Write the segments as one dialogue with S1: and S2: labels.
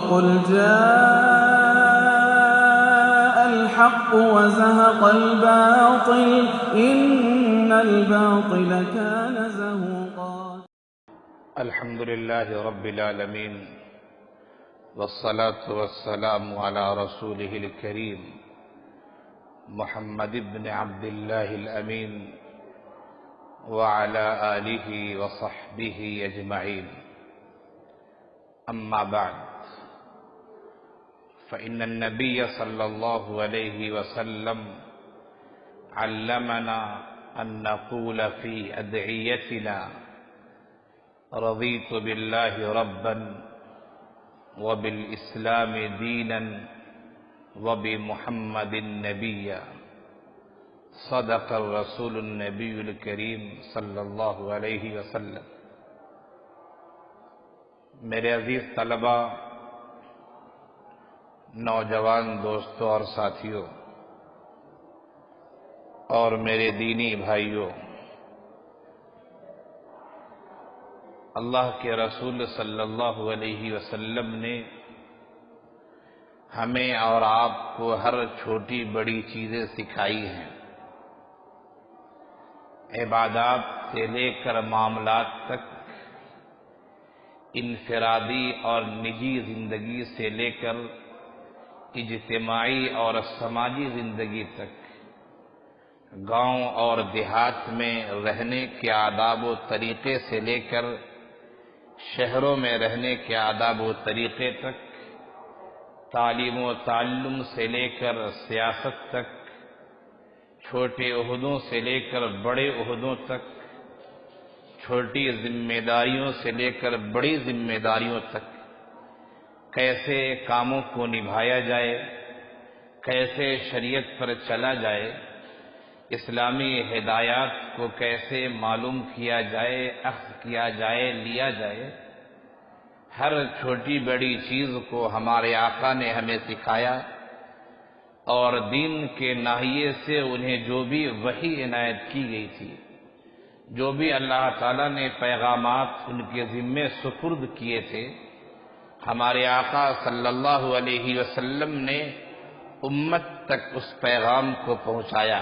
S1: قل جاء الحق وزهق الباطل إن الباطل كان زهوقا.
S2: الحمد لله رب العالمين والصلاة والسلام على رسوله الكريم محمد بن عبد الله الأمين وعلى آله وصحبه أجمعين. أما بعد، فإن النبي صلى الله عليه وسلم علمنا أن نقول في أدعيتنا رضيت بالله ربا وبالإسلام دينا وبمحمد نبيا. صدق الرسول النبي الكريم صلی اللہ علیہ وسلم. میرے عزیز طلباء، نوجوان دوستوں اور ساتھیوں، اور میرے دینی بھائیوں، اللہ کے رسول صلی اللہ علیہ وسلم نے ہمیں اور آپ کو ہر چھوٹی بڑی چیزیں سکھائی ہیں. عبادات سے لے کر معاملات تک، انفرادی اور نجی زندگی سے لے کر اجتماعی اور سماجی زندگی تک، گاؤں اور دیہات میں رہنے کے آداب و طریقے سے لے کر شہروں میں رہنے کے آداب و طریقے تک، تعلیم و تعلم سے لے کر سیاست تک، چھوٹے عہدوں سے لے کر بڑے عہدوں تک، چھوٹی ذمہ داریوں سے لے کر بڑی ذمہ داریوں تک، کیسے کاموں کو نبھایا جائے، کیسے شریعت پر چلا جائے، اسلامی ہدایات کو کیسے معلوم کیا جائے، اخذ کیا جائے، لیا جائے، ہر چھوٹی بڑی چیز کو ہمارے آقا نے ہمیں سکھایا. اور دین کے ناحیے سے انہیں جو بھی وحی عنایت کی گئی تھی، جو بھی اللہ تعالیٰ نے پیغامات ان کے ذمے سپرد کیے تھے، ہمارے آقا صلی اللہ علیہ وسلم نے امت تک اس پیغام کو پہنچایا.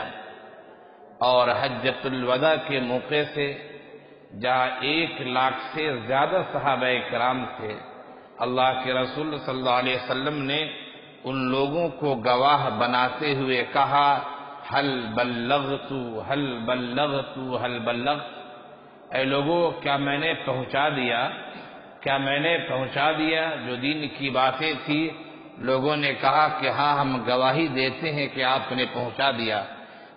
S2: اور حجۃ الوداع کے موقع سے جہاں 1,00,000 سے زیادہ صحابہ کرام تھے، اللہ کے رسول صلی اللہ علیہ وسلم نے ان لوگوں کو گواہ بناتے ہوئے کہا، حل بلغت حل بلغت حل بلغت. اے لوگوں، کیا میں نے پہنچا دیا؟ کیا میں نے پہنچا دیا جو دین کی باتیں تھی؟ لوگوں نے کہا کہ ہاں، ہم گواہی دیتے ہیں کہ آپ نے پہنچا دیا.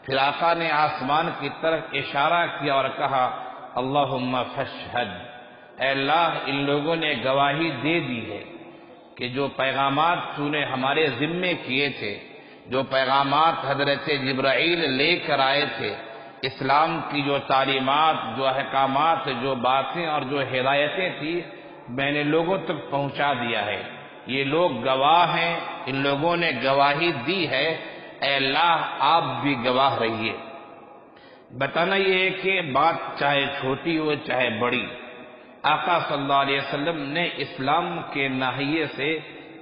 S2: پھر آقا نے آسمان کی طرف اشارہ کیا اور کہا، اللہم فاشہد. اے اللہ، ان لوگوں نے گواہی دے دی ہے کہ جو پیغامات تو نے ہمارے ذمے کیے تھے، جو پیغامات حضرت جبرائیل لے کر آئے تھے، اسلام کی جو تعلیمات، جو احکامات، جو باتیں اور جو ہدایتیں تھیں، میں نے لوگوں تک پہنچا دیا ہے. یہ لوگ گواہ ہیں، ان لوگوں نے گواہی دی ہے. اے اللہ، آپ بھی گواہ رہیے. بتانا یہ ہے کہ بات چاہے چھوٹی ہو چاہے بڑی، آقا صلی اللہ علیہ وسلم نے اسلام کے ناحیے سے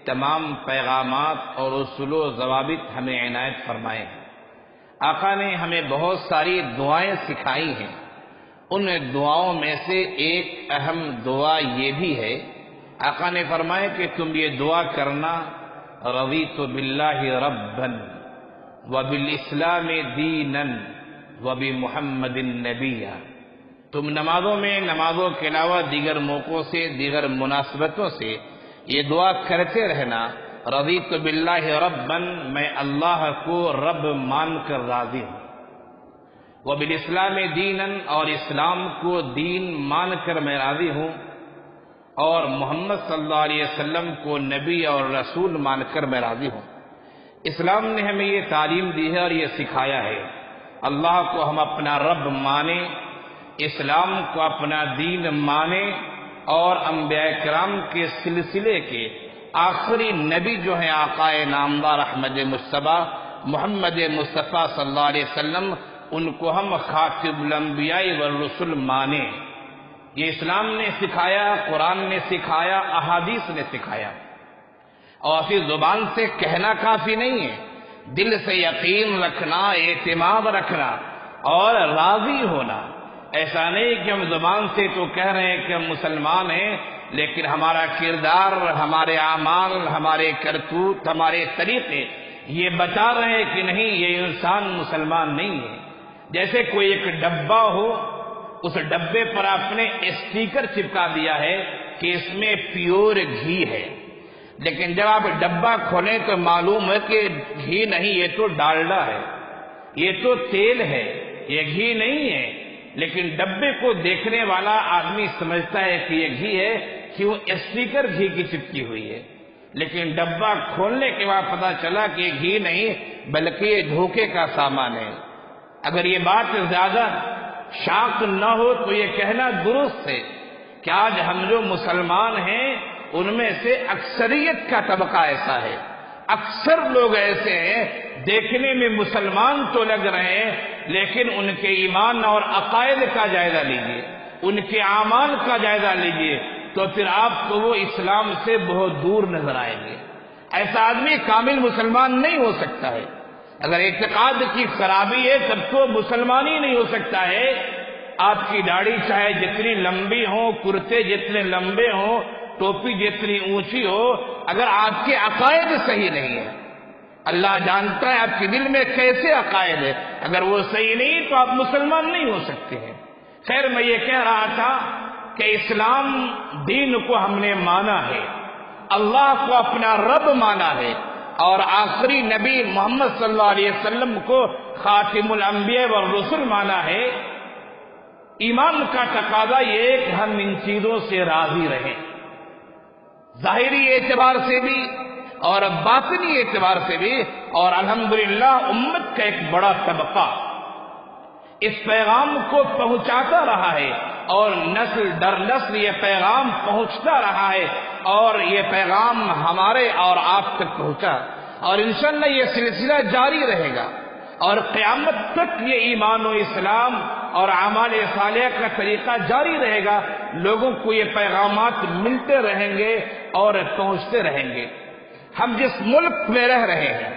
S2: تمام پیغامات اور اصول و ضوابط ہمیں عنایت فرمائے ہیں. آقا نے ہمیں بہت ساری دعائیں سکھائی ہیں. ان دعاؤں میں سے ایک اہم دعا یہ بھی ہے، آقا نے فرمایا کہ تم یہ دعا کرنا، رضیت باللہ ربا وبالاسلام دینا وبمحمد نبیا. تم نمازوں میں، نمازوں کے علاوہ دیگر موقعوں سے، دیگر مناسبتوں سے یہ دعا کرتے رہنا، رضیت باللہ ربا، میں اللہ کو رب مان کر راضی ہوں، وبالاسلام دینا، اور اسلام کو دین مان کر میں راضی ہوں، اور محمد صلی اللہ علیہ وسلم کو نبی اور رسول مان کر میں راضی ہوں. اسلام نے ہمیں یہ تعلیم دی ہے اور یہ سکھایا ہے، اللہ کو ہم اپنا رب مانیں، اسلام کو اپنا دین مانیں، اور انبیاء کرام کے سلسلے کے آخری نبی جو ہیں آقا نامدار احمد مصطفیٰ محمد مصطفیٰ صلی اللہ علیہ وسلم، ان کو ہم خاتم الانبیاء والرسل مانیں. یہ اسلام نے سکھایا، قرآن نے سکھایا، احادیث نے سکھایا. اور صرف زبان سے کہنا کافی نہیں ہے، دل سے یقین رکھنا، اعتماد رکھنا اور راضی ہونا۔ ایسا نہیں کہ ہم زبان سے تو کہہ رہے ہیں کہ ہم مسلمان ہیں، لیکن ہمارا کردار، ہمارے اعمال، ہمارے کرتوت، ہمارے طریقے یہ بتا رہے ہیں کہ نہیں، یہ انسان مسلمان نہیں ہے۔ جیسے کوئی ایک ڈبہ ہو، اس ڈبے پر آپ نے اسٹیکر چپکا دیا ہے کہ اس میں پیور گھی ہے، لیکن جب آپ ڈبہ کھولیں تو معلوم ہے کہ گھی نہیں، یہ تو ڈالڈا ہے، یہ تو تیل ہے، یہ گھی نہیں ہے۔ لیکن ڈبے کو دیکھنے والا آدمی سمجھتا ہے کہ یہ گھی ہے، کیوں؟ اسٹیکر گھی کی چپکی ہوئی ہے۔ لیکن ڈبہ کھولنے کے بعد پتا چلا کہ یہ گھی نہیں بلکہ یہ دھوکے کا سامان ہے۔ اگر یہ بات زیادہ شاق نہ ہو تو یہ کہنا درست ہے کہ آج ہم جو مسلمان ہیں ان میں سے اکثریت کا طبقہ ایسا ہے، اکثر لوگ ایسے ہیں دیکھنے میں مسلمان تو لگ رہے ہیں، لیکن ان کے ایمان اور عقائد کا جائزہ لیجئے، ان کے اعمال کا جائزہ لیجئے تو پھر آپ کو وہ اسلام سے بہت دور نظر آئیں گے۔ ایسا آدمی کامل مسلمان نہیں ہو سکتا ہے۔ اگر اعتقاد کی خرابی ہے تب تو مسلمان ہی نہیں ہو سکتا ہے۔ آپ کی داڑھی چاہے جتنی لمبی ہو، کرتے جتنے لمبے ہوں، ٹوپی جتنی اونچی ہو، اگر آپ کے عقائد صحیح نہیں ہے، اللہ جانتا ہے آپ کے دل میں کیسے عقائد ہے، اگر وہ صحیح نہیں تو آپ مسلمان نہیں ہو سکتے ہیں۔ خیر، میں یہ کہہ رہا تھا کہ اسلام دین کو ہم نے مانا ہے، اللہ کو اپنا رب مانا ہے، اور آخری نبی محمد صلی اللہ علیہ وسلم کو خاتم الانبیاء والرسل مانا ہے۔ ایمان کا تقاضا یہ ہے کہ ہم ان چیزوں سے راضی رہیں، ظاہری اعتبار سے بھی اور باطنی اعتبار سے بھی، اور الحمدللہ امت کا ایک بڑا طبقہ اس پیغام کو پہنچاتا رہا ہے، اور نسل در نسل یہ پیغام پہنچتا رہا ہے، اور یہ پیغام ہمارے اور آپ تک پہنچا، اور انشاءاللہ یہ سلسلہ جاری رہے گا، اور قیامت تک یہ ایمان و اسلام اور اعمال صالحہ کا طریقہ جاری رہے گا۔ لوگوں کو یہ پیغامات ملتے رہیں گے اور پہنچتے رہیں گے۔ ہم جس ملک میں رہ رہے ہیں،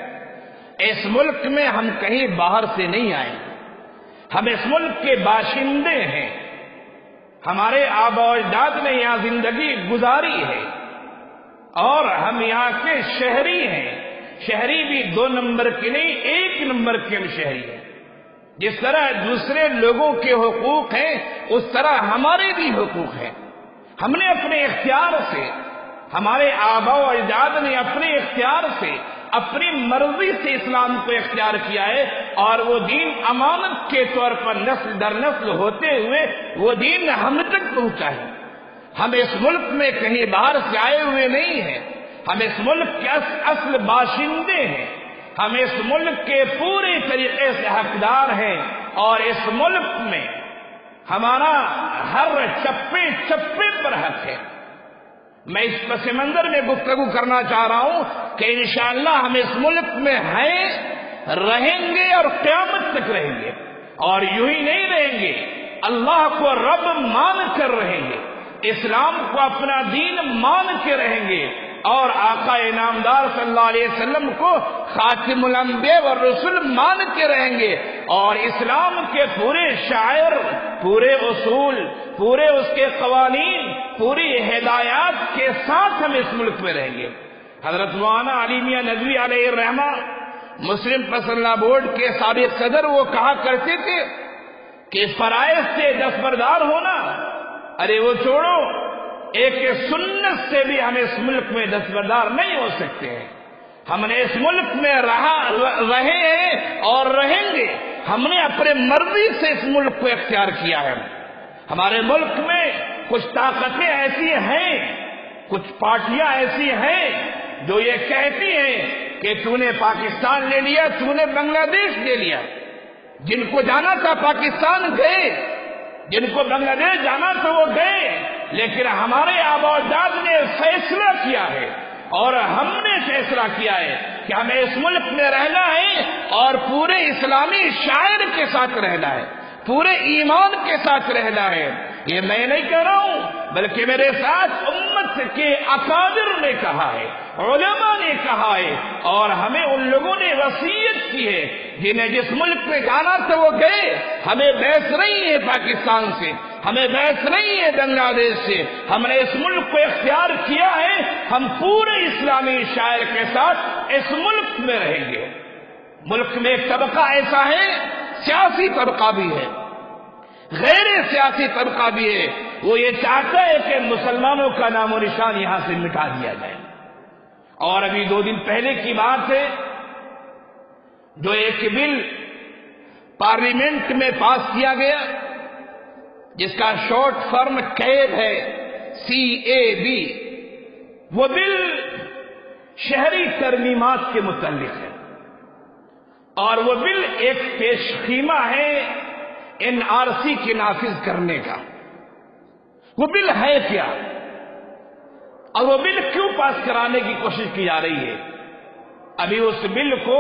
S2: اس ملک میں ہم کہیں باہر سے نہیں آئے، ہم اس ملک کے باشندے ہیں، ہمارے آبا و اجداد نے یہاں زندگی گزاری ہے، اور ہم یہاں کے شہری ہیں۔ شہری بھی 2 نمبر کے نہیں، 1 نمبر کے ہم شہری ہیں۔ جس طرح دوسرے لوگوں کے حقوق ہیں اس طرح ہمارے بھی حقوق ہیں۔ ہم نے اپنے اختیار سے، ہمارے آبا و اجداد نے اپنے اختیار سے، اپنی مرضی سے اسلام کو اختیار کیا ہے، اور وہ دین امانت کے طور پر نسل در نسل ہوتے ہوئے وہ دین ہم تک پہنچا ہے۔ ہم اس ملک میں کہیں باہر سے آئے ہوئے نہیں ہیں، ہم اس ملک کے اصل باشندے ہیں، ہم اس ملک کے پورے طریقے سے حقدار ہیں، اور اس ملک میں ہمارا ہر چپے چپے پر حق ہے۔ میں اس پس منظر میں گفتگو کرنا چاہ رہا ہوں کہ انشاءاللہ ہم اس ملک میں ہیں، رہیں گے اور قیامت تک رہیں گے، اور یوں ہی نہیں رہیں گے، اللہ کو رب مان کر رہیں گے، اسلام کو اپنا دین مان کے رہیں گے، اور آقا انعامدار صلی اللہ علیہ وسلم کو خاتم الانبیاء والرسل مان کے رہیں گے، اور اسلام کے پورے شاعر، پورے اصول، پورے اس کے قوانین، پوری ہدایات کے ساتھ ہم اس ملک میں رہیں گے۔ حضرت مولانا علی میاں ندوی علیہ الرحمہ مسلم پسندہ بورڈ کے سابق صدر، وہ کہا کرتے تھے کہ فرائض سے دستبردار ہونا، ارے وہ چھوڑو، ایک سنت سے بھی ہم اس ملک میں دستبردار نہیں ہو سکتے ہیں۔ ہم نے اس ملک میں رہے ہیں اور رہیں گے، ہم نے اپنے مرضی سے اس ملک کو اختیار کیا ہے۔ ہمارے ملک میں کچھ طاقتیں ایسی ہیں، کچھ پارٹیاں ایسی ہیں جو یہ کہتی ہیں کہ تو نے پاکستان لے لیا، تو نے بنگلہ دیش لے لیا۔ جن کو جانا تھا پاکستان گئے، جن کو بنگلہ دیش جانا تھا وہ گئے، لیکن ہمارے آبا و اجداد نے فیصلہ کیا ہے، اور ہم نے فیصلہ کیا ہے کہ ہمیں اس ملک میں رہنا ہے، اور پورے اسلامی شاعر کے ساتھ رہنا ہے، پورے ایمان کے ساتھ رہنا ہے۔ یہ میں نہیں کہہ رہا ہوں، بلکہ میرے ساتھ امت کے اکابر نے کہا ہے، علماء نے کہا ہے، اور ہمیں ان لوگوں نے وصیت کی ہے جنہیں جس ملک میں جانا تھا وہ گئے۔ ہمیں بحث نہیں ہے پاکستان سے، ہمیں بحث نہیں ہے بنگلہ دیش سے، ہم نے اس ملک کو اختیار کیا ہے، ہم پورے اسلامی شاعر کے ساتھ اس ملک میں رہیں گے۔ ملک میں ایک طبقہ ایسا ہے، سیاسی طبقہ بھی ہے، غیر سیاسی طبقہ بھی ہے، وہ یہ چاہتا ہے کہ مسلمانوں کا نام و نشان یہاں سے مٹا دیا جائے۔ اور ابھی 2 دن پہلے کی بات ہے، جو ایک بل پارلیمنٹ میں پاس کیا گیا جس کا شارٹ فرم کیب ہے CAB، وہ بل شہری ترمیمات کے متعلق ہے، اور وہ بل ایک پیش خیمہ ہے NRC کے نافذ کرنے کا۔ وہ بل ہے کیا، اور وہ بل کیوں پاس کرانے کی کوشش کی جا رہی ہے؟ ابھی اس بل کو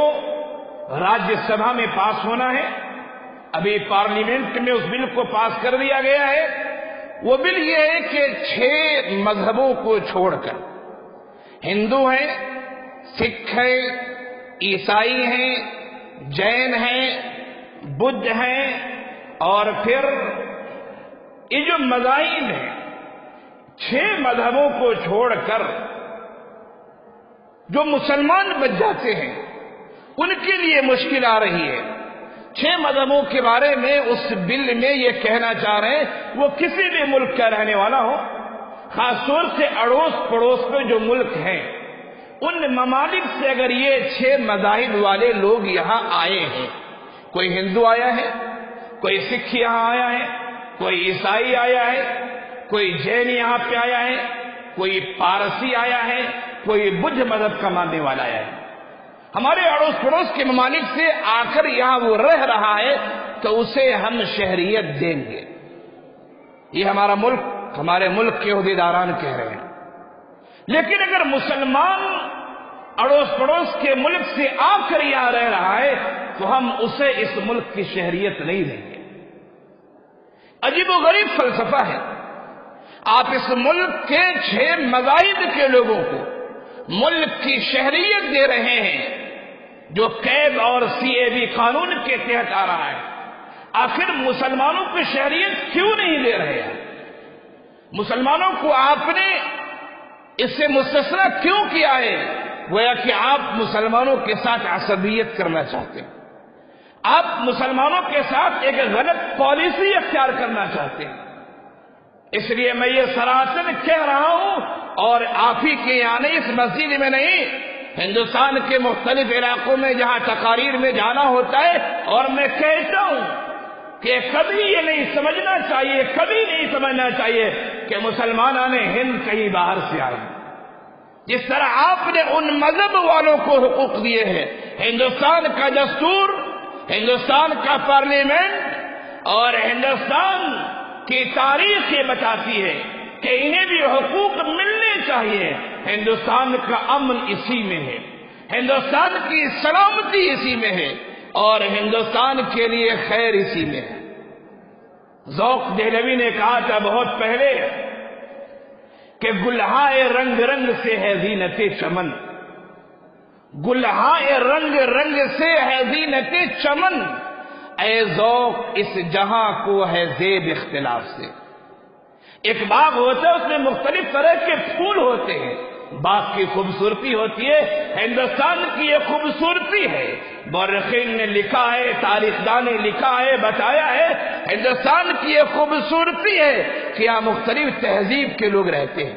S2: راجیہ سبھا میں پاس ہونا ہے، ابھی پارلیمنٹ میں اس بل کو پاس کر دیا گیا ہے۔ وہ بل یہ ہے کہ 6 مذہبوں کو چھوڑ کر، ہندو ہیں، سکھ ہیں، عیسائی ہیں، جین ہیں، بدھ ہیں، اور پھر یہ جو مذاہب ہیں، 6 مذہبوں کو چھوڑ کر جو مسلمان بچ جاتے ہیں ان کے لیے مشکل آ رہی ہے۔ 6 مذہبوں کے بارے میں اس بل میں یہ کہنا چاہ رہے ہیں وہ کسی بھی ملک کا رہنے والا ہو، خاص طور سے اڑوس پڑوس میں جو ملک ہیں ان ممالک سے اگر یہ 6 مذاہب والے لوگ یہاں آئے ہیں، کوئی ہندو آیا ہے، کوئی سکھ یہاں آیا ہے، کوئی عیسائی آیا ہے، کوئی جین یہاں پہ آیا ہے، کوئی پارسی آیا ہے، کوئی بدھ مذہب کا ماننے والا آیا ہے، ہمارے اڑوس پڑوس کے ممالک سے آ کر یہاں وہ رہ رہا ہے تو اسے ہم شہریت دیں گے۔ یہ ہمارا ملک، ہمارے ملک کے عہدیداران کہہ رہے ہیں۔ لیکن اگر مسلمان اڑوس پڑوس کے ملک سے آ کر یہاں رہ رہا ہے تو ہم اسے اس ملک کی شہریت نہیں دیں گے۔ عجیب و غریب فلسفہ ہے۔ آپ اس ملک کے 6 مذاہب کے لوگوں کو ملک کی شہریت دے رہے ہیں جو کیب اور CAB قانون کے تحت آ رہا ہے، آخر مسلمانوں کو شہریت کیوں نہیں دے رہے ہیں؟ مسلمانوں کو آپ نے اس سے مستثنی کیوں کیا ہے؟ گویا کہ آپ مسلمانوں کے ساتھ عصبیت کرنا چاہتے ہیں، آپ مسلمانوں کے ساتھ ایک غلط پالیسی اختیار کرنا چاہتے ہیں۔ اس لیے میں یہ سراسر کہہ رہا ہوں، اور آپ ہی کے یہاں نہیں، اس مسجد میں نہیں، ہندوستان کے مختلف علاقوں میں جہاں تقاریر میں جانا ہوتا ہے، اور میں کہتا ہوں کہ کبھی یہ نہیں سمجھنا چاہیے، کبھی نہیں سمجھنا چاہیے کہ مسلمانوں نے ہند کہیں باہر سے آئے۔ جس طرح آپ نے ان مذہب والوں کو حقوق دیے ہیں، ہندوستان کا دستور، ہندوستان کا پارلیمنٹ اور ہندوستان کی تاریخ یہ بتاتی ہے کہ انہیں بھی حقوق ملنے چاہیے۔ ہندوستان کا امن اسی میں ہے، ہندوستان کی سلامتی اسی میں ہے، اور ہندوستان کے لیے خیر اسی میں ہے۔ ذوق دہلوی نے کہا تھا بہت پہلے کہ گلہائے رنگ رنگ سے ہے زینت چمن، گلہائے رنگ رنگ سے ہے زینت چمن، اے ذوق اس جہاں کو ہے زیب اختلاف سے۔ ایک باغ ہوتا ہے، اس میں مختلف طرح کے پھول ہوتے ہیں، باغ کی خوبصورتی ہوتی ہے، ہندوستان کی یہ خوبصورتی ہے۔ مورخین نے لکھا ہے، تاریخ دان نے لکھا ہے، بتایا ہے، ہندوستان کی یہ خوبصورتی ہے کہ یہاں مختلف تہذیب کے لوگ رہتے ہیں،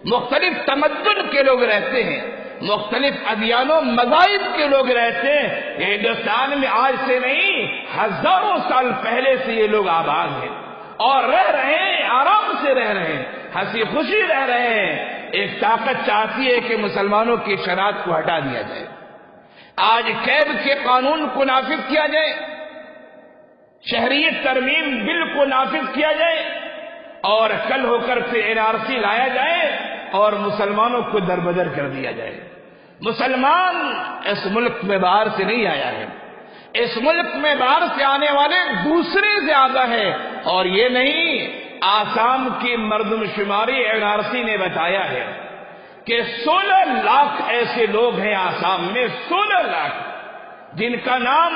S2: مختلف تمدن کے لوگ رہتے ہیں، مختلف ادیان و مذاہب کے لوگ رہتے ہیں۔ یہ ہندوستان میں آج سے نہیں، ہزاروں سال پہلے سے یہ لوگ آباد ہیں اور رہ رہے ہیں، آرام سے رہ رہے ہیں، ہنسی خوشی رہ رہے ہیں۔ ایک طاقت چاہتی ہے کہ مسلمانوں کی شرائط کو ہٹا دیا جائے، آج قید کے قانون کو نافذ کیا جائے، شہریت ترمیم بل کو نافذ کیا جائے، اور کل ہو کر سے NRC لایا جائے اور مسلمانوں کو دربدر کر دیا جائے۔ مسلمان اس ملک میں باہر سے نہیں آیا ہے، اس ملک میں باہر سے آنے والے دوسرے زیادہ ہیں، اور یہ نہیں آسام کی مردم شماری NRC نے بتایا ہے کہ 16 لاکھ ایسے لوگ ہیں آسام میں، 16 لاکھ جن کا نام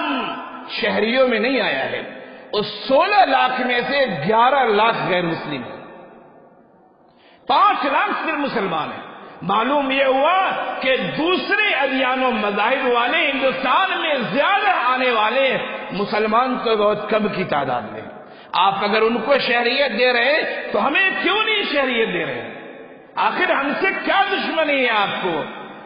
S2: شہریوں میں نہیں آیا ہے. اس 16 لاکھ میں سے 11 لاکھ غیر مسلم ہیں، 5 لاکھ صرف مسلمان ہیں. معلوم یہ ہوا کہ دوسرے ادیان و مذاہب والے ہندوستان میں زیادہ آنے والے مسلمان تو بہت کم کی تعداد میں. آپ اگر ان کو شہریت دے رہے تو ہمیں کیوں نہیں شہریت دے رہے؟ آخر ہم سے کیا دشمنی ہے آپ کو؟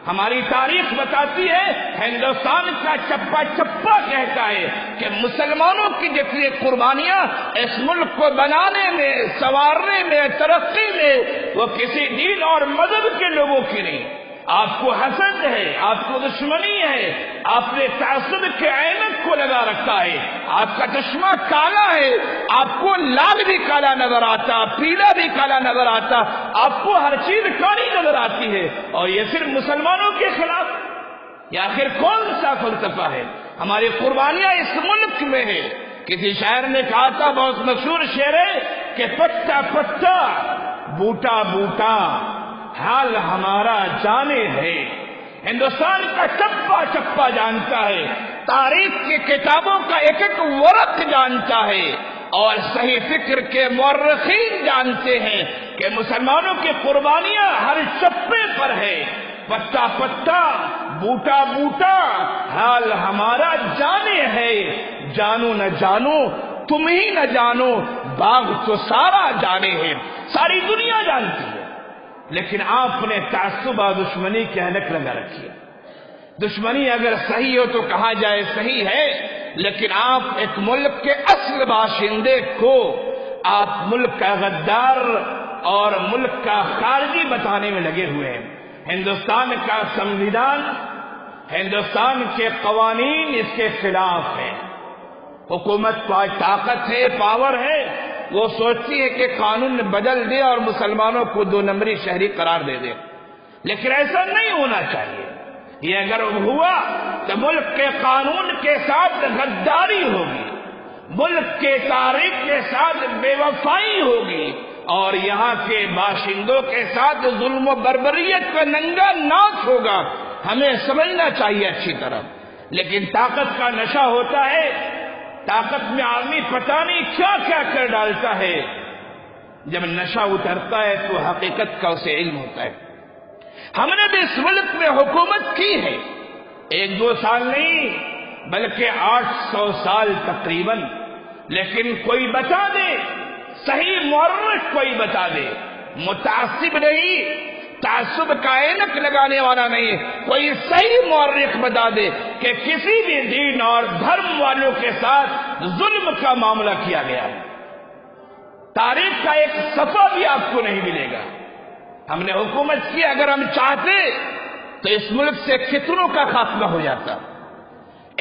S2: ہماری تاریخ بتاتی ہے، ہندوستان کا چپا چپا کہتا ہے کہ مسلمانوں کی جتنی قربانیاں اس ملک کو بنانے میں، سنوارنے میں، ترقی میں، وہ کسی دین اور مذہب کے لوگوں کی نہیں. آپ کو حسد ہے، آپ کو دشمنی ہے، آپ نے تعصب کے عینک کو لگا رکھا ہے، آپ کا چشمہ کالا ہے، آپ کو لال بھی کالا نظر آتا، پیلا بھی کالا نظر آتا، آپ کو ہر چیز کالی نظر آتی ہے، اور یہ صرف مسلمانوں کے خلاف. یہ آخر کون سا فلسفہ ہے؟ ہماری قربانیاں اس ملک میں ہے. کسی شاعر نے کہا تھا، بہت مشہور شعر ہے کہ پتا پتا بوٹا بوٹا حال ہمارا جانے ہے. ہندوستان کا چپا چپا جانتا ہے، تاریخ کی کتابوں کا ایک ایک ورق جانتا ہے، اور صحیح فکر کے مورخین جانتے ہیں کہ مسلمانوں کی قربانیاں ہر چپے پر ہے. پتا پتا بوٹا بوٹا حال ہمارا جانے ہے. جانو نہ جانو تم ہی نہ جانو، باغ تو سارا جانے ہے. ساری دنیا جانتی ہے، لیکن آپ نے تعصب اور دشمنی کی اینک لگا رکھی ہے. دشمنی اگر صحیح ہو تو کہا جائے صحیح ہے، لیکن آپ ایک ملک کے اصل باشندے کو آپ ملک کا غدار اور ملک کا خارجی بتانے میں لگے ہوئے ہیں. ہندوستان کا سمویدھان، ہندوستان کے قوانین اس کے خلاف ہیں. حکومت پاس طاقت ہے، پاور ہے، وہ سوچتی ہے کہ قانون بدل دے اور مسلمانوں کو 2 نمبری شہری قرار دے دے، لیکن ایسا نہیں ہونا چاہیے. یہ اگر ہوا تو ملک کے قانون کے ساتھ غداری ہوگی، ملک کے تاریخ کے ساتھ بے وفائی ہوگی، اور یہاں کے باشندوں کے ساتھ ظلم و بربریت کا ننگا ناچ ہوگا. ہمیں سمجھنا چاہیے اچھی طرح. لیکن طاقت کا نشہ ہوتا ہے، طاقت میں آدمی پتہ نہیں کیا کیا کر ڈالتا ہے. جب نشہ اترتا ہے تو حقیقت کا اسے علم ہوتا ہے. ہم نے بھی اس ملک میں حکومت کی ہے، 1-2 سال نہیں بلکہ 800 سال تقریباً. لیکن کوئی بتا دے، صحیح مورخ کوئی بتا دے، متعصب نہیں، تعصب کا اینک لگانے والا نہیں، کوئی صحیح مورخ بتا دے کہ کسی بھی دین اور دھرم والوں کے ساتھ ظلم کا معاملہ کیا گیا ہے. تاریخ کا ایک صفحہ بھی آپ کو نہیں ملے گا. ہم نے حکومت کی، اگر ہم چاہتے تو اس ملک سے کتنوں کا خاتمہ ہو جاتا،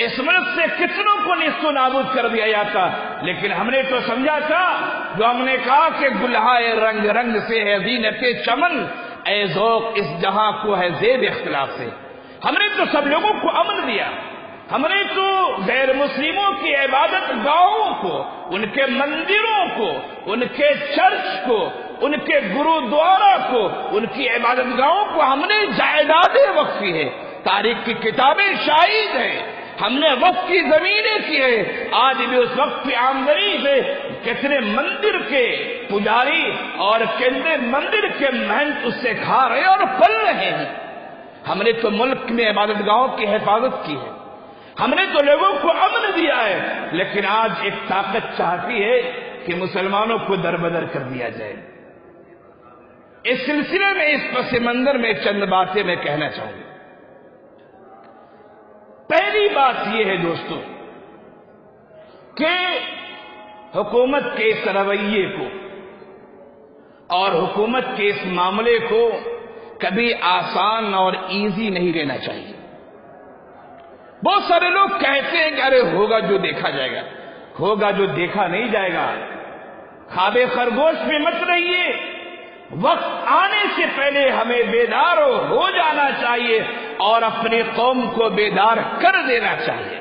S2: اس ملک سے کتنوں کو نیست و نابود کر دیا جاتا. لیکن ہم نے تو سمجھا تھا، جو ہم نے کہا کہ گلہائے رنگ رنگ سے ہے زینت چمن، اے ذوق اس جہاں کو ہے زیب اختلاف سے. ہم نے تو سب لوگوں کو امن دیا. ہم نے تو غیر مسلموں کی عبادت گاہوں کو، ان کے مندروں کو، ان کے چرچ کو، ان کے گرودوارا کو، ان کی عبادت گاہوں کو ہم نے جائیدادیں وقفی ہے. تاریخ کی کتابیں شاہد ہیں. ہم نے وقف کی زمینیں کی ہے. آج بھی اس وقت کی آمدنی سے کتنے مندر کے پجاری اور کتنے مندر کے مہنت اس سے کھا رہے اور پل رہے ہیں. ہم نے تو ملک میں عبادت گاہوں کی حفاظت کی ہے. ہم نے تو لوگوں کو امن دیا ہے. لیکن آج ایک طاقت چاہتی ہے کہ مسلمانوں کو دربدر کر دیا جائے. اس سلسلے میں اس پس منظر میں چند باتیں میں کہنا چاہوں گا. پہلی بات یہ ہے دوستو کہ حکومت کے اس رویے کو اور حکومت کے اس معاملے کو کبھی آسان اور ایزی نہیں لینا چاہیے. بہت سارے لوگ کہتے ہیں کہ ارے ہوگا جو دیکھا جائے گا. ہوگا جو دیکھا نہیں جائے گا. خواب خرگوش میں مت رہیے. وقت آنے سے پہلے ہمیں بیدار ہو جانا چاہیے اور اپنی قوم کو بیدار کر دینا چاہیے.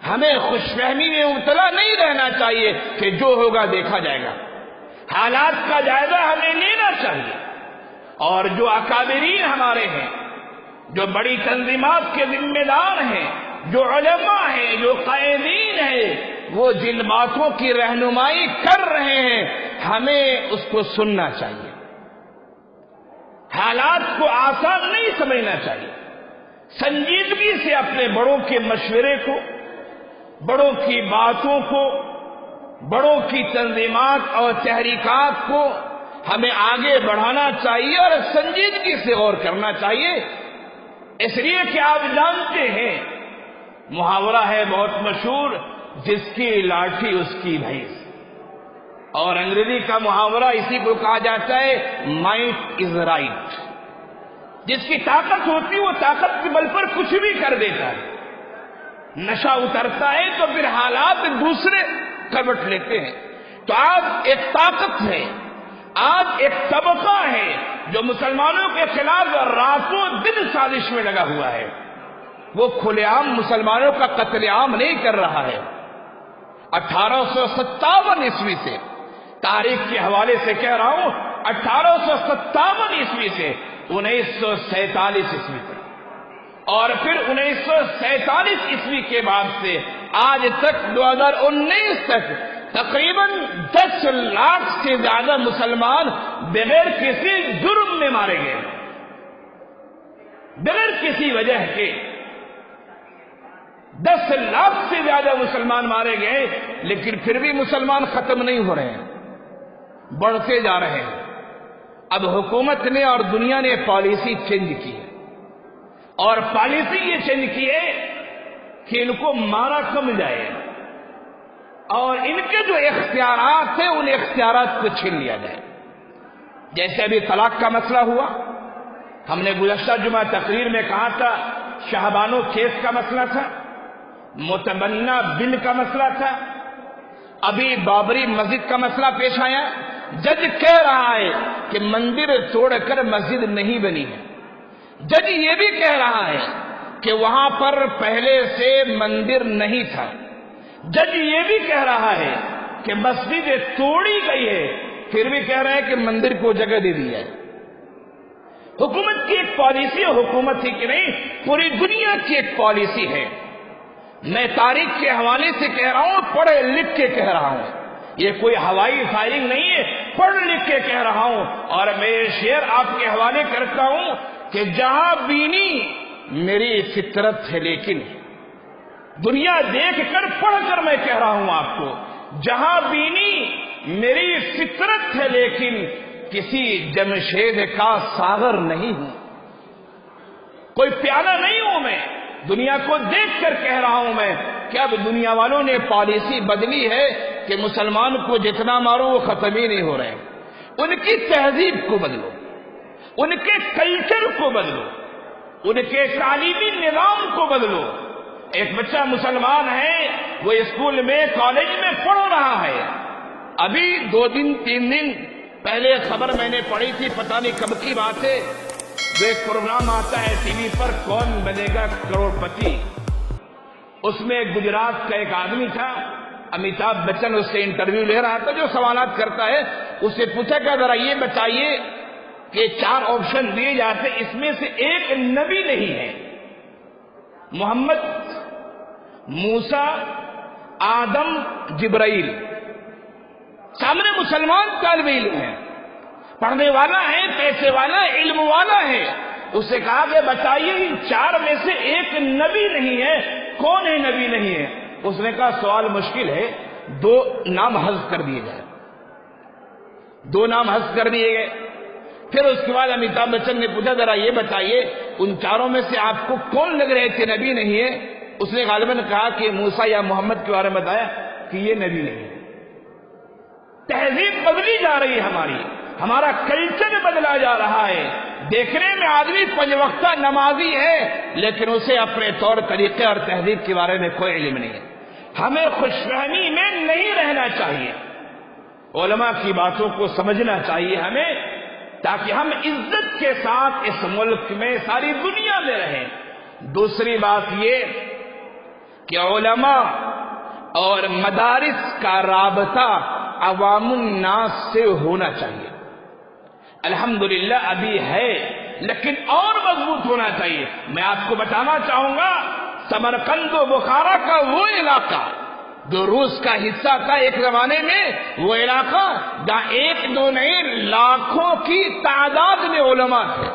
S2: ہمیں خوش فہمی میں مبتلا نہیں رہنا چاہیے کہ جو ہوگا دیکھا جائے گا. حالات کا جائزہ ہمیں لینا چاہیے، اور جو اکابرین ہمارے ہیں، جو بڑی تنظیمات کے ذمہ دار ہیں، جو علماء ہیں، جو قائدین ہیں، وہ جن باتوں کی رہنمائی کر رہے ہیں ہمیں اس کو سننا چاہیے۔ حالات کو آسان نہیں سمجھنا چاہیے، سنجیدگی سے اپنے بڑوں کے مشورے کو، بڑوں کی باتوں کو، بڑوں کی تنظیمات اور تحریکات کو ہمیں آگے بڑھانا چاہیے اور سنجیدگی سے غور کرنا چاہیے، اس لیے کہ آپ جانتے ہیں محاورہ ہے بہت مشہور، جس کی لاٹھی اس کی بھینس، اور انگریزی کا محاورہ اسی کو کہا جاتا ہے مائٹ از رائٹ۔ جس کی طاقت ہوتی ہے وہ طاقت کے بل پر کچھ بھی کر دیتا ہے، نشہ اترتا ہے تو پھر حالات دوسرے کروٹ لیتے ہیں۔ تو آج ایک طاقت ہے، آج ایک طبقہ ہے جو مسلمانوں کے خلاف راتوں دن سازش میں لگا ہوا ہے، وہ کھلے عام مسلمانوں کا قتل عام نہیں کر رہا ہے۔ 1857 عیسوی سے، تاریخ کے حوالے سے کہہ رہا ہوں، 1857 عیسوی سے 1947 عیسوی تک، اور پھر 1947 عیسوی کے بعد سے آج تک 2019 تک تقریباً 10 لاکھ سے زیادہ مسلمان بغیر کسی جرم میں مارے گئے، بغیر کسی وجہ کے 10 لاکھ سے زیادہ مسلمان مارے گئے، لیکن پھر بھی مسلمان ختم نہیں ہو رہے ہیں، بڑھتے جا رہے ہیں۔ اب حکومت نے اور دنیا نے پالیسی چینج کی ہے، اور پالیسی یہ چینج کی ہے کہ ان کو مارا کم جائے اور ان کے جو اختیارات ہیں ان اختیارات کو چھین لیا جائے۔ جیسے ابھی طلاق کا مسئلہ ہوا، ہم نے گزشتہ جمعہ تقریر میں کہا تھا، شاہبانو کیس کا مسئلہ تھا، متبنہ بل کا مسئلہ تھا، ابھی بابری مسجد کا مسئلہ پیش آیا۔ جج کہہ رہا ہے کہ مندر توڑ کر مسجد نہیں بنی ہے، جج یہ بھی کہہ رہا ہے کہ وہاں پر پہلے سے مندر نہیں تھا، جج یہ بھی کہہ رہا ہے کہ مسجد توڑی گئی ہے، پھر بھی کہہ رہے ہیں کہ مندر کو جگہ دے دی ہے۔ حکومت کی ایک پالیسی، حکومت ہی کی نہیں پوری دنیا کی ایک پالیسی ہے۔ میں تاریخ کے حوالے سے کہہ رہا ہوں، پڑھ لکھ کے کہہ رہا ہوں، یہ کوئی ہوائی فائرنگ نہیں ہے، پڑھ لکھ کے کہہ رہا ہوں، اور میں یہ شعر آپ کے حوالے کرتا ہوں کہ جہاں بینی میری فطرت ہے، لیکن دنیا دیکھ کر پڑھ کر میں کہہ رہا ہوں آپ کو، جہاں بینی میری فطرت ہے، لیکن کسی جمشید کا ساغر نہیں ہوں، کوئی پیالہ نہیں ہوں میں، دنیا کو دیکھ کر کہہ رہا ہوں میں کہ اب دنیا والوں نے پالیسی بدلی ہے کہ مسلمان کو جتنا مارو وہ ختم ہی نہیں ہو رہے۔ ان کی تہذیب کو بدلو، ان کے کلچر کو بدلو، ان کے تعلیمی نظام کو بدلو۔ ایک بچہ مسلمان ہے، وہ اسکول میں کالج میں پڑھ رہا ہے، ابھی 2 دن 3 دن پہلے خبر میں نے پڑھی تھی، پتہ نہیں کب کی بات ہے، جو ایک پروگرام آتا ہے ٹی وی پر، کون بنے گا کروڑ پتی، اس میں گجرات کا ایک آدمی تھا، امیتابھ بچن اس سے انٹرویو لے رہا تھا، جو سوالات کرتا ہے اس سے پوچھا کہ ذرا یہ بتائیے کہ 4 آپشن دیے جاتے، اس میں سے ایک نبی نہیں ہے، محمد، موسیٰ، آدم، جبرائیل۔ سامنے مسلمان طالب علم ہے، پڑھنے والا ہے، پیسے والا، علم والا ہے، اس سے کہا کہ بتائیے ان 4 میں سے ایک نبی نہیں ہے، کون ہے نبی نہیں ہے؟ اس نے کہا سوال مشکل ہے، 2 نام حذف کر دیے جائے، 2 نام حذف کر دیے گئے۔ پھر اس کے بعد امیتابھ بچن نے پوچھا ذرا یہ بتائیے ان 4 میں سے آپ کو کون لگ رہے تھے نبی نہیں ہے؟ اس نے غالباً کہا کہ موسیٰ یا محمد کے بارے میں بتایا کہ یہ نبی نہیں ہے۔ تہذیب بدلی جا رہی ہے ہماری، ہمارا کلچر بدلا جا رہا ہے، دیکھنے میں آدمی 5 وقتہ نمازی ہے لیکن اسے اپنے طور طریقے اور تہذیب کے بارے میں کوئی علم نہیں ہے۔ ہمیں خوش فہمی میں نہیں رہنا چاہیے، علماء کی باتوں کو سمجھنا چاہیے ہمیں، تاکہ ہم عزت کے ساتھ اس ملک میں ساری دنیا میں رہیں۔ دوسری بات یہ کہ علماء اور مدارس کا رابطہ عوام الناس سے ہونا چاہیے. الحمدللہ ابھی ہے لیکن اور مضبوط ہونا چاہیے. میں آپ کو بتانا چاہوں گا سمرقند و بخارا کا وہ علاقہ جو روس کا حصہ تھا ایک زمانے میں، وہ علاقہ جہاں ایک دو نہیں لاکھوں کی تعداد میں علماء تھے.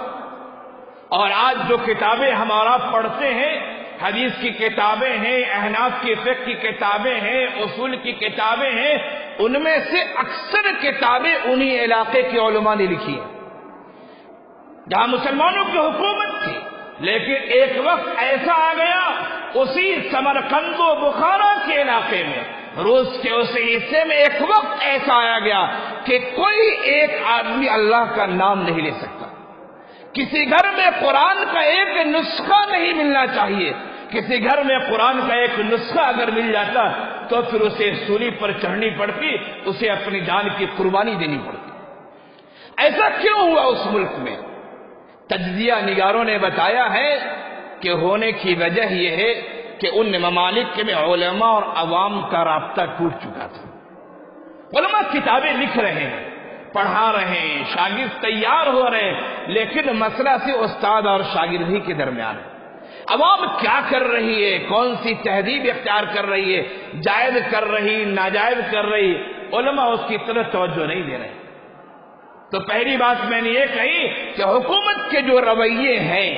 S2: اور آج جو کتابیں ہمارا پڑھتے ہیں، حدیث کی کتابیں ہیں، احناف کی فقہ کی کتابیں ہیں، اصول کی کتابیں ہیں، ان میں سے اکثر کتابیں انہی علاقے کے علماء نے لکھی ہیں جہاں مسلمانوں کی حکومت تھی. لیکن ایک وقت ایسا آ گیا اسی سمرقند و بخارا کے علاقے میں، روس کے اس حصے میں ایک وقت ایسا آیا گیا کہ کوئی ایک آدمی اللہ کا نام نہیں لے سکتا. کسی گھر میں قرآن کا ایک نسخہ نہیں ملنا چاہیے. کسی گھر میں قرآن کا ایک نسخہ اگر مل جاتا تو پھر اسے سولی پر چڑھنی پڑتی، اسے اپنی جان کی قربانی دینی پڑتی. ایسا کیوں ہوا اس ملک میں؟ تجزیہ نگاروں نے بتایا ہے کہ ہونے کی وجہ یہ ہے کہ ان ممالک میں علماء اور عوام کا رابطہ ٹوٹ چکا تھا. علماء کتابیں لکھ رہے ہیں، پڑھا رہے ہیں، شاگرد تیار ہو رہے ہیں، لیکن مسئلہ سے استاد اور شاگرد ہی کے درمیان ہے. عوام کیا کر رہی ہے، کون سی تہذیب اختیار کر رہی ہے، جائز کر رہی، ناجائز کر رہی، علماء اس کی طرف توجہ نہیں دے رہے. تو پہلی بات میں نے یہ کہی کہ حکومت کے جو رویے ہیں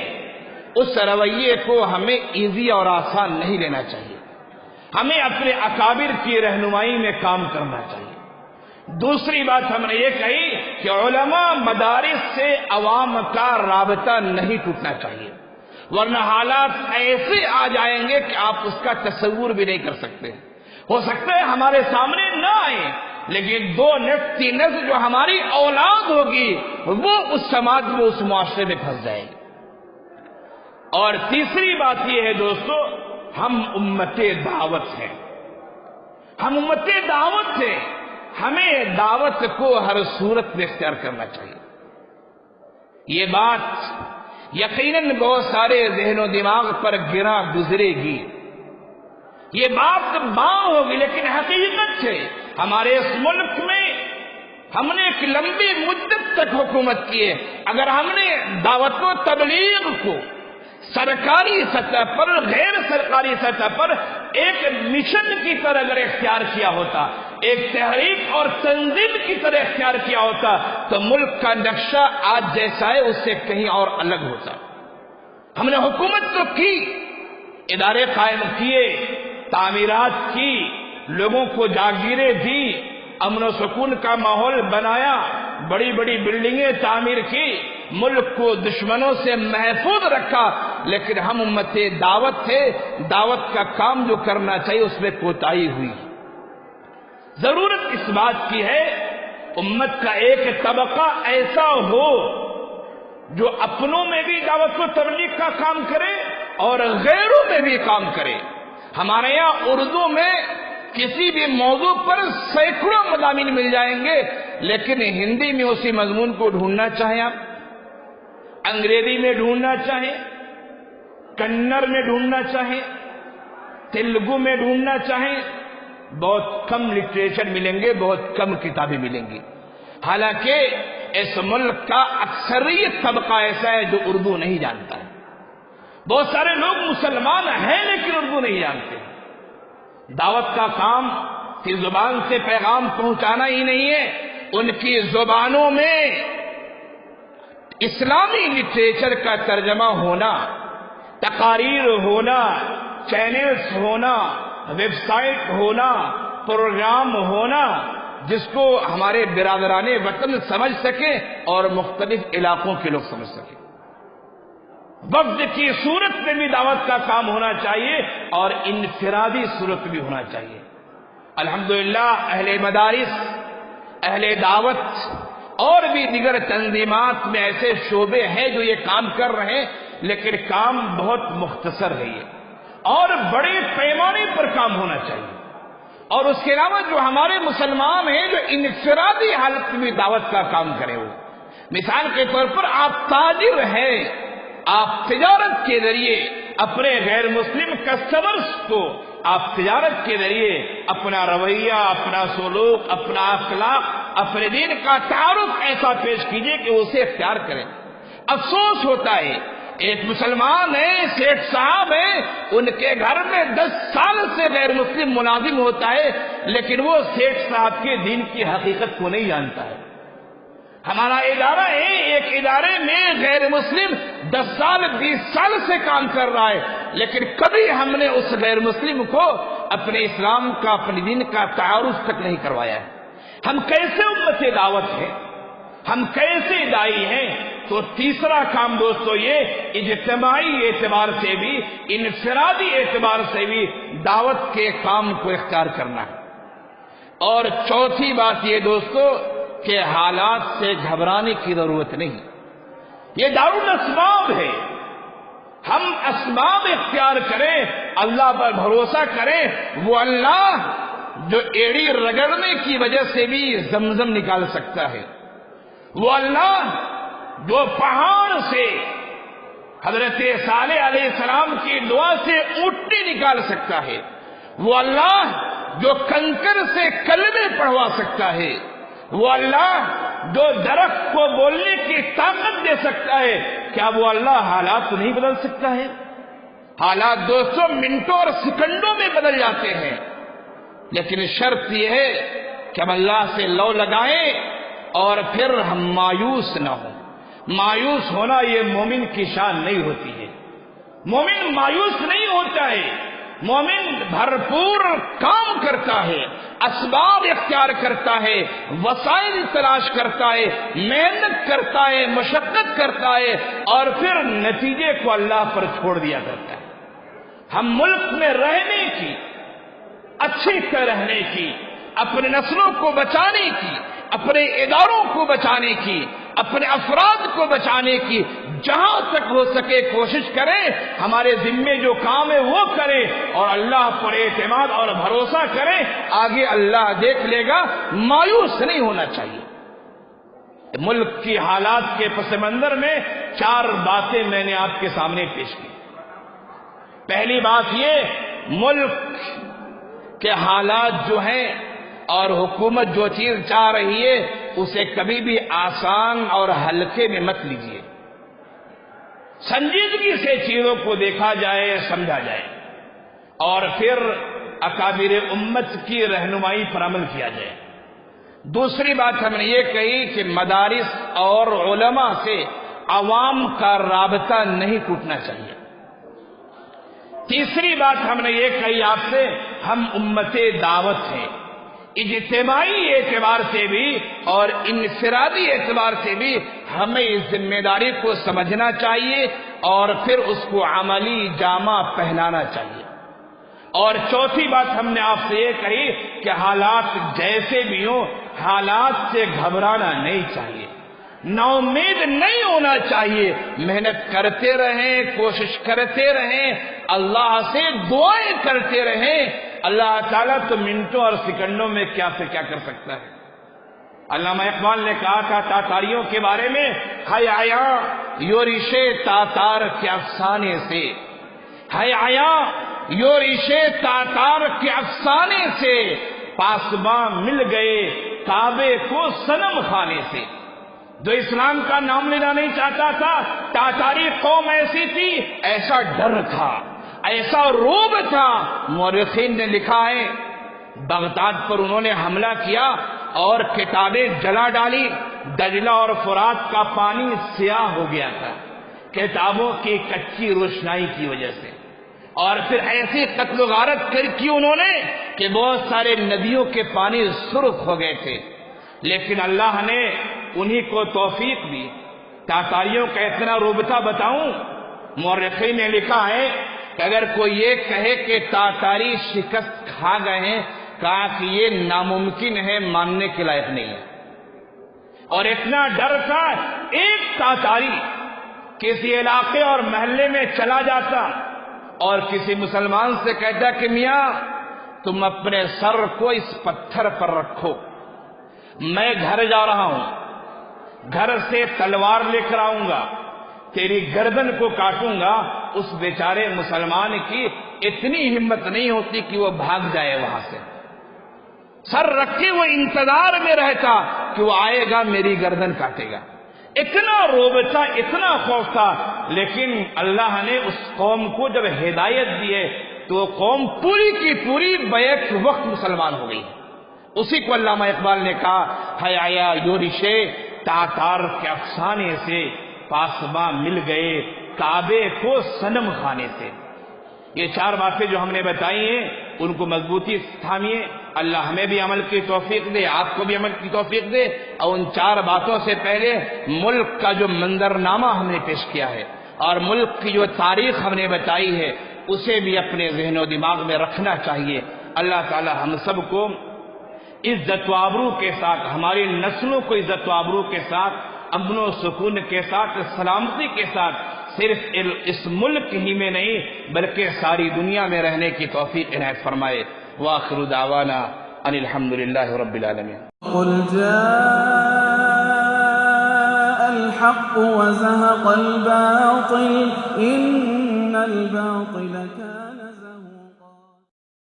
S2: اس رویے کو ہمیں ایزی اور آسان نہیں لینا چاہیے. ہمیں اپنے اکابر کی رہنمائی میں کام کرنا چاہیے. دوسری بات ہم نے یہ کہی کہ علماء مدارس سے عوام کا رابطہ نہیں ٹوٹنا چاہیے، ورنہ حالات ایسے آ جائیں گے کہ آپ اس کا تصور بھی نہیں کر سکتے. ہو سکتا ہے ہمارے سامنے نہ آئے، لیکن 2 نسل 3 نسل جو ہماری اولاد ہوگی وہ اس سماج میں اس معاشرے میں پھنس جائے گی. اور تیسری بات یہ ہے دوستو، ہم امت دعوت ہیں. ہم امت دعوت ہیں، ہمیں دعوت کو ہر صورت میں اختیار کرنا چاہیے. یہ بات یقیناً بہت سارے ذہن و دماغ پر گرا گزرے گی، یہ بات باں ہوگی، لیکن حقیقت ہے ہمارے اس ملک میں ہم نے ایک لمبی مدت تک حکومت کی ہے. اگر ہم نے دعوت و تبلیغ کو سرکاری سطح پر، غیر سرکاری سطح پر ایک مشن کی طرح اگر اختیار کیا ہوتا، ایک تحریک اور تنظیم کی طرح اختیار کیا ہوتا، تو ملک کا نقشہ آج جیسا ہے اس سے کہیں اور الگ ہوتا. ہم نے حکومت تو کی، ادارے قائم کیے، تعمیرات کی، لوگوں کو جاگیریں دی، امن و سکون کا ماحول بنایا، بڑی بڑی بلڈنگیں تعمیر کی، ملک کو دشمنوں سے محفوظ رکھا. لیکن ہم امت دعوت تھے، دعوت کا کام جو کرنا چاہیے اس میں کوتاہی ہوئی. ضرورت اس بات کی ہے امت کا ایک طبقہ ایسا ہو جو اپنوں میں بھی دعوت و تبلیغ کا کام کرے اور غیروں میں بھی کام کرے. ہمارے یہاں اردو میں کسی بھی موضوع پر سینکڑوں مضامین مل جائیں گے، لیکن ہندی میں اسی مضمون کو ڈھونڈنا چاہیں آپ، انگریزی میں ڈھونڈنا چاہیں، کنڑ میں ڈھونڈنا چاہیں، تیلگو میں ڈھونڈنا چاہیں، بہت کم لٹریچر ملیں گے، بہت کم کتابیں ملیں گی. حالانکہ اس ملک کا اکثریت طبقہ ایسا ہے جو اردو نہیں جانتا ہے. بہت سارے لوگ مسلمان ہیں لیکن اردو نہیں جانتے. دعوت کا کام صرف زبان سے پیغام پہنچانا ہی نہیں ہے، ان کی زبانوں میں اسلامی لٹریچر کا ترجمہ ہونا، تقاریر ہونا، چینلز ہونا، ویب سائٹ ہونا، پروگرام ہونا، جس کو ہمارے برادران وطن سمجھ سکیں اور مختلف علاقوں کے لوگ سمجھ سکیں. وفد کی صورت میں بھی دعوت کا کام ہونا چاہیے اور انفرادی صورت بھی ہونا چاہیے. الحمدللہ اہل مدارس، اہل دعوت اور بھی دیگر تنظیمات میں ایسے شعبے ہیں جو یہ کام کر رہے ہیں، لیکن کام بہت مختصر ہے یہ، اور بڑے پیمانے پر کام ہونا چاہیے. اور اس کے علاوہ جو ہمارے مسلمان ہیں جو انفرادی حالت میں دعوت کا کام کریں، وہ مثال کے طور پر آپ تاجر ہیں، آپ تجارت کے ذریعے اپنے غیر مسلم کسٹمرز کو آپ تجارت کے ذریعے اپنا رویہ، اپنا سلوک، اپنا اخلاق، اپنے دین کا تعارف ایسا پیش کیجئے کہ اسے اختیار کریں۔ افسوس ہوتا ہے، ایک مسلمان ہے، سیٹھ صاحب ہیں، ان کے گھر میں 10 سال سے غیر مسلم ملازم ہوتا ہے، لیکن وہ سیٹھ صاحب کے دین کی حقیقت کو نہیں جانتا ہے۔ ہمارا ادارہ ہے، ایک ادارے میں غیر مسلم 10 سال 20 سال سے کام کر رہا ہے، لیکن کبھی ہم نے اس غیر مسلم کو اپنے اسلام کا، اپنے دین کا تعارف تک نہیں کروایا ہے۔ ہم کیسے امت دعوت ہیں، ہم کیسے دائی ہیں؟ تو تیسرا کام دوستو یہ اجتماعی اعتبار سے بھی، انفرادی اعتبار سے بھی دعوت کے کام کو اختیار کرنا ہے۔ اور چوتھی بات یہ دوستو کہ حالات سے گھبرانے کی ضرورت نہیں، یہ دارالاسباب ہے۔ ہم اسباب اختیار کریں، اللہ پر بھروسہ کریں، وہ اللہ جو ایڑی رگڑنے کی وجہ سے بھی زمزم نکال سکتا ہے، وہ اللہ جو پہاڑ سے حضرت صالح علیہ السلام کی دعا سے اونٹنی نکال سکتا ہے، وہ اللہ جو کنکر سے کلمے پڑھوا سکتا ہے، وہ اللہ جو درخت کو بولنے کی طاقت دے سکتا ہے، کیا وہ اللہ حالات کو نہیں بدل سکتا ہے؟ حالات دوستوں منٹوں اور سیکنڈوں میں بدل جاتے ہیں، لیکن شرط یہ ہے کہ ہم اللہ سے لو لگائیں اور پھر ہم مایوس نہ ہوں۔ مایوس ہونا یہ مومن کی شان نہیں ہوتی ہے، مومن مایوس نہیں ہوتا ہے، مومن بھرپور کام کرتا ہے، اسباب اختیار کرتا ہے، وسائل تلاش کرتا ہے، محنت کرتا ہے، مشقت کرتا ہے، اور پھر نتیجے کو اللہ پر چھوڑ دیا کرتا ہے۔ ہم ملک میں رہنے کی، اچھی طرح رہنے کی، اپنے نسلوں کو بچانے کی، اپنے اداروں کو بچانے کی، اپنے افراد کو بچانے کی جہاں تک ہو سکے کوشش کریں، ہمارے ذمے جو کام ہے وہ کریں، اور اللہ پر اعتماد اور بھروسہ کریں، آگے اللہ دیکھ لے گا۔ مایوس نہیں ہونا چاہیے۔ ملک کی حالات کے پس منظر میں 4 باتیں میں نے آپ کے سامنے پیش کی۔ پہلی بات یہ، ملک کے حالات جو ہیں اور حکومت جو چیز چاہ رہی ہے اسے کبھی بھی آسان اور ہلکے میں مت لیجیے، سنجیدگی سے چیزوں کو دیکھا جائے، سمجھا جائے، اور پھر اکابر امت کی رہنمائی پر عمل کیا جائے۔ دوسری بات ہم نے یہ کہی کہ مدارس اور علماء سے عوام کا رابطہ نہیں ٹوٹنا چاہیے۔ تیسری بات ہم نے یہ کہی آپ سے، ہم امت دعوت ہیں، اجتماعی اعتبار سے بھی اور انفرادی اعتبار سے بھی ہمیں اس ذمہ داری کو سمجھنا چاہیے اور پھر اس کو عملی جامہ پہنانا چاہیے۔ اور چوتھی بات ہم نے آپ سے یہ کہی کہ حالات جیسے بھی ہوں، حالات سے گھبرانا نہیں چاہیے، نا امید نہیں ہونا چاہیے، محنت کرتے رہیں، کوشش کرتے رہیں، اللہ سے دعائیں کرتے رہیں۔ اللہ تعالیٰ تو منٹوں اور سیکنڈوں میں کیا سے کیا کر سکتا ہے۔ علامہ اقبال نے کہا تھا تاتاریوں کے بارے میں، ہے آیا یورش تاتار کے افسانے سے، ہے آیا یورش تاتار کے افسانے سے، پاسباں مل گئے کعبے کو صنم خانے سے۔ جو اسلام کا نام لینا نہیں چاہتا تھا، تاتاری قوم ایسی تھی، ایسا ڈر تھا، ایسا روب تھا، مورخین نے لکھا ہے بغداد پر انہوں نے حملہ کیا اور کتابیں جلا ڈالی، دجلہ اور فرات کا پانی سیاہ ہو گیا تھا کتابوں کی کچی روشنائی کی وجہ سے، اور پھر ایسی قتل و غارت کی انہوں نے کہ بہت سارے ندیوں کے پانی سرخ ہو گئے تھے، لیکن اللہ نے انہی کو توفیق دی۔ تاتاریوں کا اتنا ربطہ بتاؤں، مورخین نے لکھا ہے کہ اگر کوئی یہ کہے کہ تاتاری شکست کھا گئے ہیں، کہا کہ یہ ناممکن ہے، ماننے کے لائق نہیں ہے۔ اور اتنا ڈر تھا، ایک تاتاری کسی علاقے اور محلے میں چلا جاتا اور کسی مسلمان سے کہتا کہ میاں تم اپنے سر کو اس پتھر پر رکھو، میں گھر جا رہا ہوں، گھر سے تلوار لے کر آؤں گا، تیری گردن کو کاٹوں گا۔ اس بیچارے مسلمان کی اتنی ہمت نہیں ہوتی کہ وہ بھاگ جائے وہاں سے، سر رکھے وہ انتظار میں رہتا کہ وہ آئے گا میری گردن کاٹے گا. اتنا روب تھا، اتنا خوف تھا. لیکن اللہ نے اس قوم کو جب ہدایت دی ہے تو وہ قوم پوری کی پوری بیک وقت مسلمان ہو گئی. اسی کو علامہ اقبال نے کہا ہے آیا یورشے تاتار کے افسانے سے، پاسباں مل گئے کعبے کو صنم خانے سے. یہ چار باتیں جو ہم نے بتائی ہیں ان کو مضبوطی تھامیے. اللہ ہمیں بھی عمل کی توفیق دے، آپ کو بھی عمل کی توفیق دے. اور ان چار باتوں سے پہلے ملک کا جو منظرنامہ ہم نے پیش کیا ہے اور ملک کی جو تاریخ ہم نے بتائی ہے اسے بھی اپنے ذہن و دماغ میں رکھنا چاہیے. اللہ تعالی ہم سب کو عزت و آبرو کے ساتھ، ہماری نسلوں کو عزت و آبرو کے ساتھ، امن و سکون کے ساتھ، سلامتی کے ساتھ صرف اس ملک ہی میں نہیں بلکہ ساری دنیا میں رہنے کی توفیق عنایت فرمائے. وآخر دعوانا ان الحمدللہ رب العالمین.
S1: قل جاء الحق وزهق الباطل إن الباطل كان زهوقا.